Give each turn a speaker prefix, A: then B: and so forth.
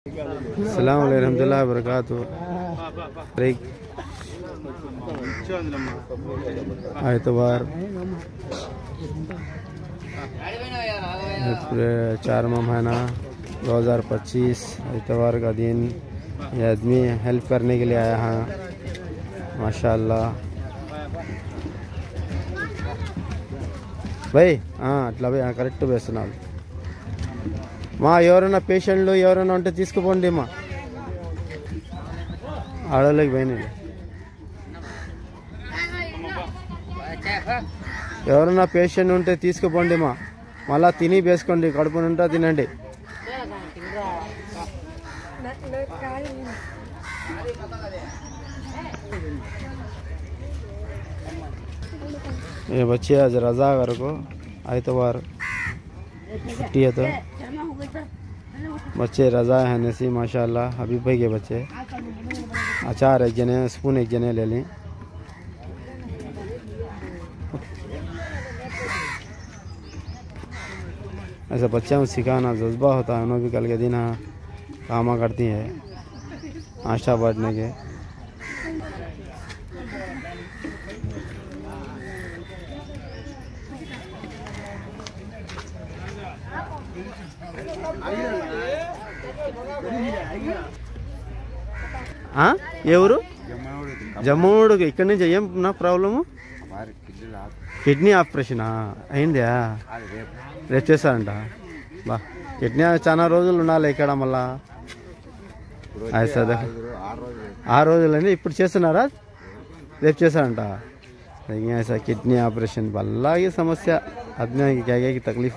A: अस्सलाम वालेकुम रहमतुल्लाहि व बरकातुहू। आइतवार 4 महीना 2025 आइतवार का दिन। ये आदमी हेल्प करने के लिए आया है माशाअल्लाह भाई। అట్లా కరెక్ట్ వేస్తున్నాడు మా ఎవరైనా పేషెంట్లు ఎవరైనా ఉంటే తీసుకుపోండి మా ఆడోళ్ళకి పోయినాయి ఎవరైనా పేషెంట్ ఉంటే తీసుకుపోండి మా మళ్ళా తిని వేసుకోండి కడుపు నిండా తినండి ये बच्चे आज रजागर को आइतवार छुट्टी है तो बच्चे रजा है नसी माशाल्लाह हबीब भाई के बच्चे। अचार एक जने स्पून एक जने ले लें। ऐसा बच्चों को सिखाना जज्बा होता है। उन्होंने भी कल के दिन कामा करती है आशा बांटने के। ఎవరు జమ్మూడుకి ఇక్కడి నుంచి ఏం నా ప్రాబ్లము కిడ్నీ ఆపరేషన్ అయిందా రేపు చేస్తారంట బా కిడ్నీ చాలా రోజులు ఉండాలి ఇక్కడ మళ్ళా 6 రోజులని ఇప్పుడు చేస్తున్నారా రేపు చేస్తారంట ऐसा किडनी ऑपरेशन भला ये समस्या आदमी की क्या क्या की तकलीफ